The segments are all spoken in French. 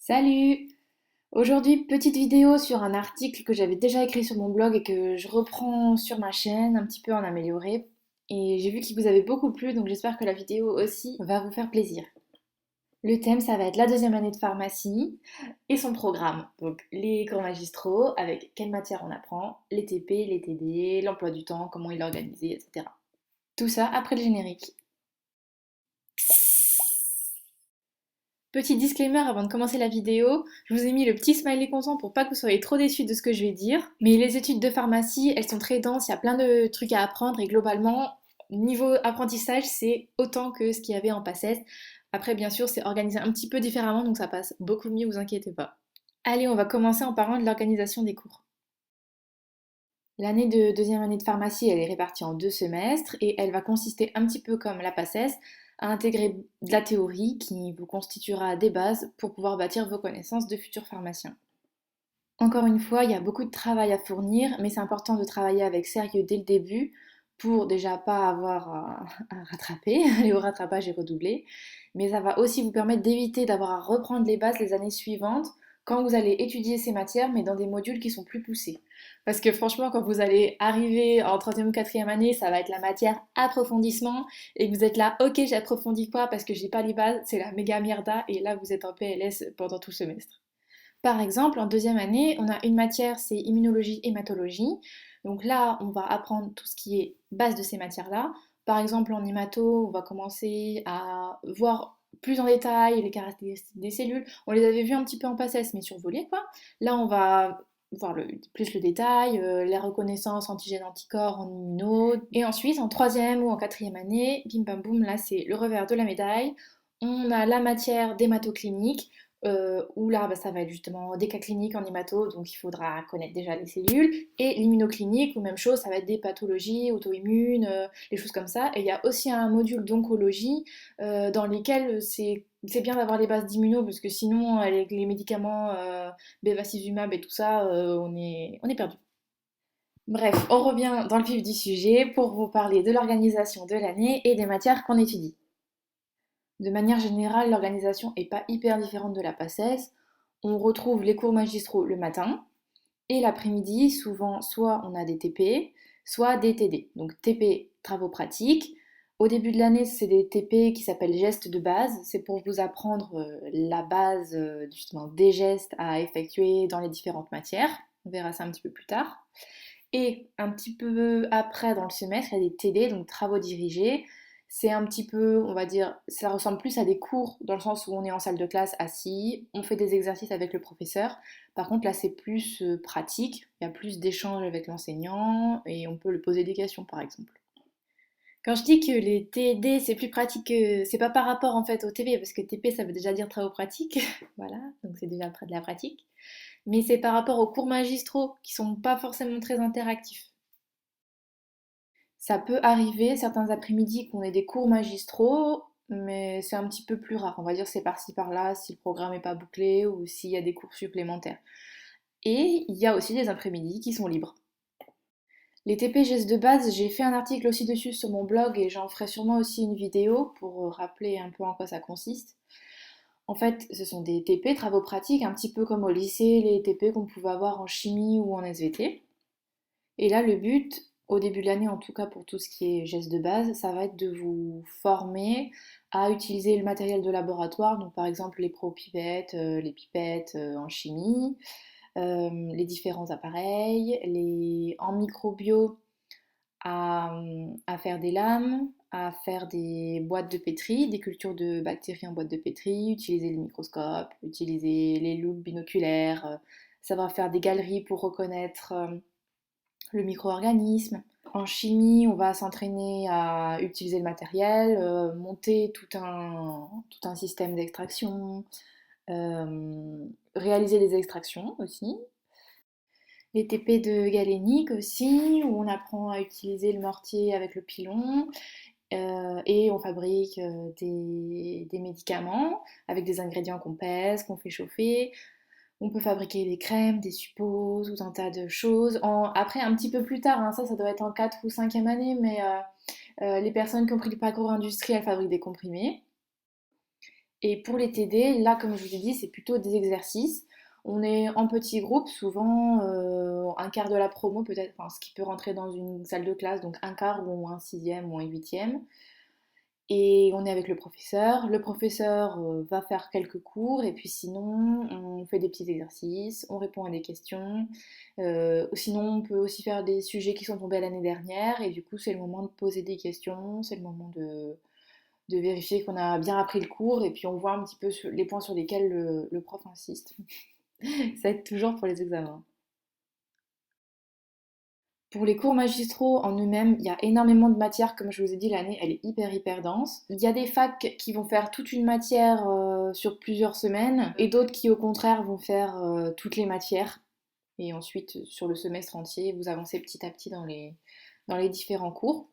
Salut! Aujourd'hui, petite vidéo sur un article que j'avais déjà écrit sur mon blog et que je reprends sur ma chaîne, un petit peu en amélioré. Et j'ai vu qu'il vous avait beaucoup plu, donc j'espère que la vidéo aussi va vous faire plaisir. Le thème, ça va être la deuxième année de pharmacie et son programme. Donc les cours magistraux, avec quelle matière on apprend, les TP, les TD, l'emploi du temps, comment il est organisé, etc. Tout ça après le générique. Petit disclaimer avant de commencer la vidéo, je vous ai mis le petit smiley content pour pas que vous soyez trop déçus de ce que je vais dire. Mais les études de pharmacie, elles sont très denses, il y a plein de trucs à apprendre et globalement, niveau apprentissage, c'est autant que ce qu'il y avait en PACES. Après, bien sûr, c'est organisé un petit peu différemment, donc ça passe beaucoup mieux, vous inquiétez pas. Allez, on va commencer en parlant de l'organisation des cours. L'année de deuxième année de pharmacie, elle est répartie en 2 semestres et elle va consister un petit peu comme la PACES à intégrer de la théorie qui vous constituera des bases pour pouvoir bâtir vos connaissances de futurs pharmaciens. Encore une fois, il y a beaucoup de travail à fournir, mais c'est important de travailler avec sérieux dès le début pour déjà pas avoir à rattraper, aller au rattrapage et redoubler, mais ça va aussi vous permettre d'éviter d'avoir à reprendre les bases les années suivantes quand vous allez étudier ces matières, mais dans des modules qui sont plus poussés. Parce que franchement, quand vous allez arriver en troisième ou quatrième année, ça va être la matière approfondissement, et que vous êtes là, ok, j'approfondis quoi parce que j'ai pas les bases, c'est la méga mierda, et là vous êtes en PLS pendant tout le semestre. Par exemple, en deuxième année, on a une matière, c'est immunologie, hématologie. Donc là, on va apprendre tout ce qui est base de ces matières-là. Par exemple, en hémato, on va commencer à voir plus en détail les caractéristiques des cellules. On les avait vues un petit peu en PACES, mais survolées, quoi. Là, on va voir plus le détail, les reconnaissances antigènes-anticorps en immuno. Et ensuite, en troisième ou en quatrième année, bim bam boum, là, c'est le revers de la médaille. On a la matière d'hématoclinique où là, bah, ça va être justement des cas cliniques en hémato, donc il faudra connaître déjà les cellules, et l'immunoclinique, ou même chose, ça va être des pathologies auto-immunes, des choses comme ça. Et il y a aussi un module d'oncologie dans lesquels c'est bien d'avoir les bases d'immuno, parce que sinon, avec les médicaments bevacizumab et tout ça, on est perdu. Bref, on revient dans le vif du sujet pour vous parler de l'organisation de l'année et des matières qu'on étudie. De manière générale, l'organisation n'est pas hyper différente de la PACES. On retrouve les cours magistraux le matin et l'après-midi, souvent soit on a des TP, soit des TD. Donc TP, travaux pratiques. Au début de l'année, c'est des TP qui s'appellent gestes de base. C'est pour vous apprendre la base justement des gestes à effectuer dans les différentes matières. On verra ça un petit peu plus tard. Et un petit peu après, dans le semestre, il y a des TD, donc travaux dirigés. C'est un petit peu, on va dire, ça ressemble plus à des cours dans le sens où on est en salle de classe assis, on fait des exercices avec le professeur. Par contre, là, c'est plus pratique, il y a plus d'échanges avec l'enseignant et on peut lui poser des questions, par exemple. Quand je dis que les TD c'est plus pratique que. C'est pas par rapport en fait au TP, parce que TP ça veut déjà dire travaux pratiques, voilà, donc c'est déjà près de la pratique. Mais c'est par rapport aux cours magistraux qui sont pas forcément très interactifs. Ça peut arriver certains après-midi qu'on ait des cours magistraux, mais c'est un petit peu plus rare. On va dire c'est par-ci par-là si le programme n'est pas bouclé ou s'il y a des cours supplémentaires. Et il y a aussi des après-midi qui sont libres. Les TPGS de base, j'ai fait un article aussi dessus sur mon blog et j'en ferai sûrement aussi une vidéo pour rappeler un peu en quoi ça consiste. En fait, ce sont des TP, travaux pratiques, un petit peu comme au lycée, les TP qu'on pouvait avoir en chimie ou en SVT. Et là, le but, au début de l'année, en tout cas pour tout ce qui est gestes de base, ça va être de vous former à utiliser le matériel de laboratoire, donc par exemple les pro-pipettes, les pipettes en chimie, les différents appareils, en microbio à faire des lames, à faire des boîtes de pétri, des cultures de bactéries en boîte de pétri, utiliser le microscope, utiliser les loupes binoculaires, savoir faire des galeries pour reconnaître le micro-organisme. En chimie, on va s'entraîner à utiliser le matériel, monter tout un système d'extraction, réaliser les extractions aussi. Les TP de galénique aussi, où on apprend à utiliser le mortier avec le pilon, et on fabrique des médicaments avec des ingrédients qu'on pèse, qu'on fait chauffer. On peut fabriquer des crèmes, des suppos, tout un tas de choses. Après, un petit peu plus tard, hein, ça doit être en 4 ou 5e année, mais les personnes qui ont pris le parcours industriel fabriquent des comprimés. Et pour les TD, là, comme je vous ai dit, c'est plutôt des exercices. On est en petits groupes, souvent un quart de la promo peut-être, enfin, ce qui peut rentrer dans une salle de classe, donc un quart ou un sixième ou un huitième. Et on est avec le professeur. Le professeur va faire quelques cours et puis sinon on fait des petits exercices, on répond à des questions. Sinon on peut aussi faire des sujets qui sont tombés l'année dernière et du coup c'est le moment de poser des questions, c'est le moment de vérifier qu'on a bien appris le cours et puis on voit un petit peu les points sur lesquels le prof insiste. Ça aide toujours pour les examens. Pour les cours magistraux en eux-mêmes, il y a énormément de matières, comme je vous ai dit, l'année elle est hyper dense. Il y a des facs qui vont faire toute une matière sur plusieurs semaines et d'autres qui au contraire vont faire toutes les matières. Et ensuite, sur le semestre entier, vous avancez petit à petit dans les différents cours.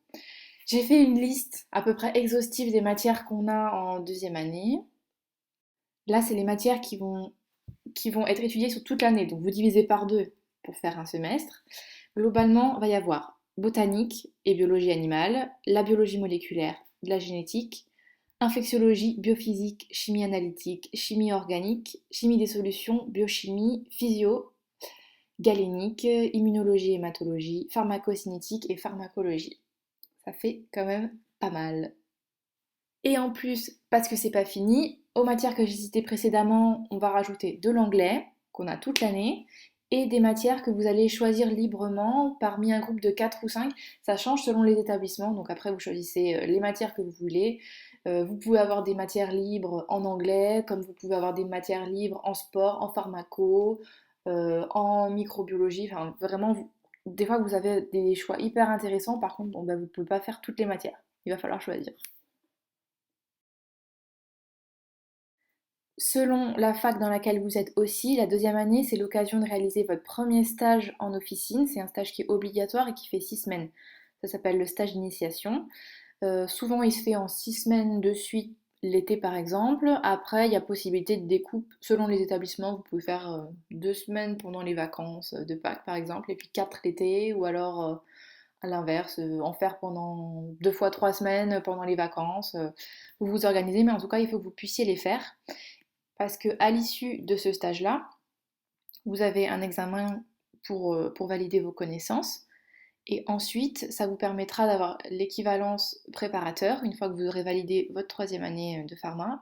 J'ai fait une liste à peu près exhaustive des matières qu'on a en deuxième année. Là, c'est les matières qui vont être étudiées sur toute l'année. Donc vous divisez par deux pour faire un semestre. Globalement, il va y avoir botanique et biologie animale, la biologie moléculaire, la génétique, infectiologie, biophysique, chimie analytique, chimie organique, chimie des solutions, biochimie, physio, galénique, immunologie, hématologie, pharmacocinétique et pharmacologie. Ça fait quand même pas mal. Et en plus, parce que c'est pas fini, aux matières que j'ai citées précédemment, on va rajouter de l'anglais, qu'on a toute l'année, et des matières que vous allez choisir librement parmi un groupe de 4 ou 5. Ça change selon les établissements, donc après vous choisissez les matières que vous voulez. Vous pouvez avoir des matières libres en anglais, comme vous pouvez avoir des matières libres en sport, en pharmaco, en microbiologie. Enfin, vraiment, des fois vous avez des choix hyper intéressants. Par contre, bon, bah, vous ne pouvez pas faire toutes les matières. Il va falloir choisir. Selon la fac dans laquelle vous êtes aussi, la deuxième année, c'est l'occasion de réaliser votre premier stage en officine. C'est un stage qui est obligatoire et qui fait 6 semaines. Ça s'appelle le stage d'initiation. Souvent, il se fait en 6 semaines de suite l'été, par exemple. Après, il y a possibilité de découpe selon les établissements. Vous pouvez faire 2 semaines pendant les vacances de Pâques, par exemple, et puis quatre l'été, ou alors à l'inverse, en faire pendant 2 fois 3 semaines pendant les vacances. Vous vous organisez, mais en tout cas, il faut que vous puissiez les faire. Parce que à l'issue de ce stage-là, vous avez un examen pour valider vos connaissances. Et ensuite, ça vous permettra d'avoir l'équivalence préparateur, une fois que vous aurez validé votre troisième année de pharma.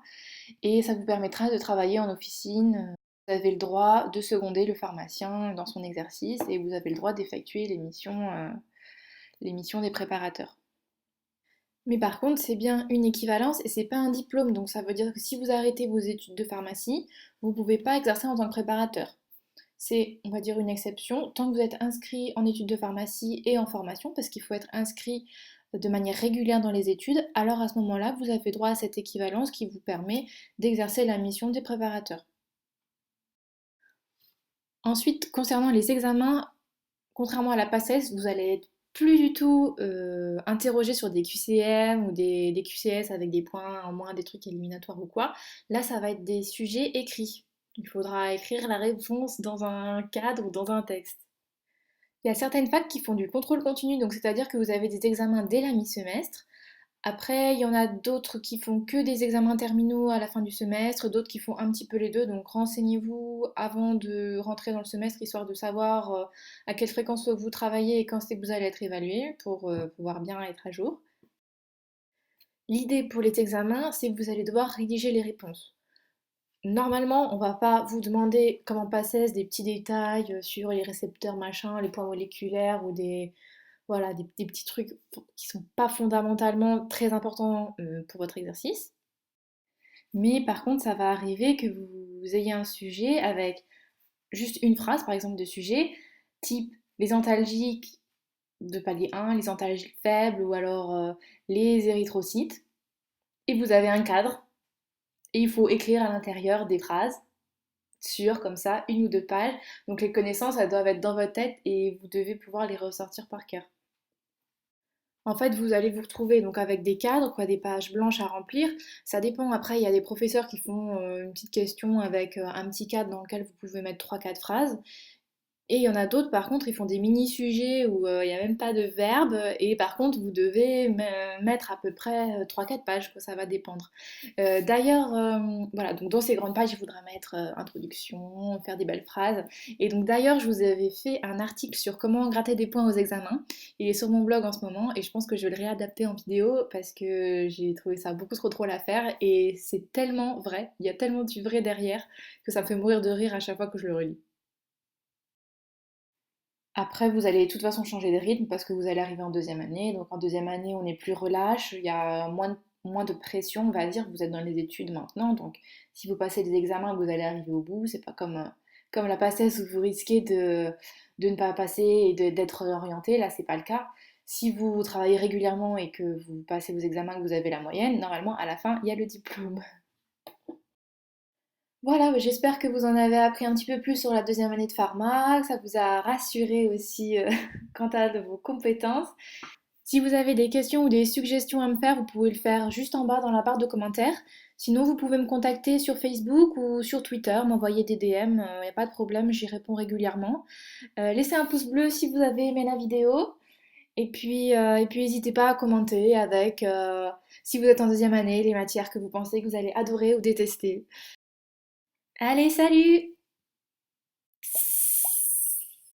Et ça vous permettra de travailler en officine. Vous avez le droit de seconder le pharmacien dans son exercice et vous avez le droit d'effectuer les missions des préparateurs. Mais par contre, c'est bien une équivalence et c'est pas un diplôme. Donc ça veut dire que si vous arrêtez vos études de pharmacie, vous ne pouvez pas exercer en tant que préparateur. C'est, on va dire, une exception tant que vous êtes inscrit en études de pharmacie et en formation, parce qu'il faut être inscrit de manière régulière dans les études, alors à ce moment-là, vous avez droit à cette équivalence qui vous permet d'exercer la mission des préparateurs. Ensuite, concernant les examens, contrairement à la PACES, vous allez être plus du tout interrogé sur des QCM ou des QCS avec des points en moins, des trucs éliminatoires ou quoi. Là, ça va être des sujets écrits. Il faudra écrire la réponse dans un cadre ou dans un texte. Il y a certaines facs qui font du contrôle continu, donc c'est-à-dire que vous avez des examens dès la mi-semestre. Après, il y en a d'autres qui font que des examens terminaux à la fin du semestre, d'autres qui font un petit peu les deux. Donc renseignez-vous avant de rentrer dans le semestre, histoire de savoir à quelle fréquence vous travaillez et quand c'est que vous allez être évalué pour pouvoir bien être à jour. L'idée pour les examens, c'est que vous allez devoir rédiger les réponses. Normalement, on va pas vous demander, comme en PACES, des petits détails sur les récepteurs machin, les points moléculaires ou voilà, des petits trucs qui sont pas fondamentalement très importants pour votre exercice. Mais par contre, ça va arriver que vous ayez un sujet avec juste une phrase, par exemple, de sujet, type les antalgiques de palier 1, les antalgiques faibles ou alors les érythrocytes. Et vous avez un cadre et il faut écrire à l'intérieur des phrases sur, comme ça, 1 ou 2 pages. Donc les connaissances, elles doivent être dans votre tête et vous devez pouvoir les ressortir par cœur. En fait, vous allez vous retrouver donc avec des cadres, quoi, des pages blanches à remplir. Ça dépend. Après, il y a des professeurs qui font une petite question avec un petit cadre dans lequel vous pouvez mettre 3 4 phrases. Et il y en a d'autres, par contre, ils font des mini-sujets où il n'y a même pas de verbe, et par contre, vous devez mettre à peu près 3-4 pages, quoi, ça va dépendre. D'ailleurs, voilà, donc dans ces grandes pages, il faudra mettre introduction, faire des belles phrases. Et donc d'ailleurs, je vous avais fait un article sur comment gratter des points aux examens. Il est sur mon blog en ce moment, et je pense que je vais le réadapter en vidéo parce que j'ai trouvé ça beaucoup trop drôle à faire, et c'est tellement vrai, il y a tellement du vrai derrière que ça me fait mourir de rire à chaque fois que je le relis. Après, vous allez de toute façon changer de rythme parce que vous allez arriver en deuxième année. Donc en deuxième année, on est plus relâche, il y a moins de pression, on va dire. Vous êtes dans les études maintenant. Donc si vous passez des examens, vous allez arriver au bout. C'est pas comme la PACES où vous risquez de ne pas passer et d'être orienté. Là, c'est pas le cas. Si vous travaillez régulièrement et que vous passez vos examens, que vous avez la moyenne, normalement, à la fin, il y a le diplôme. Voilà, bah, j'espère que vous en avez appris un petit peu plus sur la deuxième année de pharma, que ça vous a rassuré aussi quant à vos compétences. Si vous avez des questions ou des suggestions à me faire, vous pouvez le faire juste en bas dans la barre de commentaires. Sinon, vous pouvez me contacter sur Facebook ou sur Twitter, m'envoyer des DM, il n'y a pas de problème, j'y réponds régulièrement. Laissez un pouce bleu si vous avez aimé la vidéo. Et puis n'hésitez pas à commenter avec, si vous êtes en deuxième année, les matières que vous pensez que vous allez adorer ou détester. Allez, salut!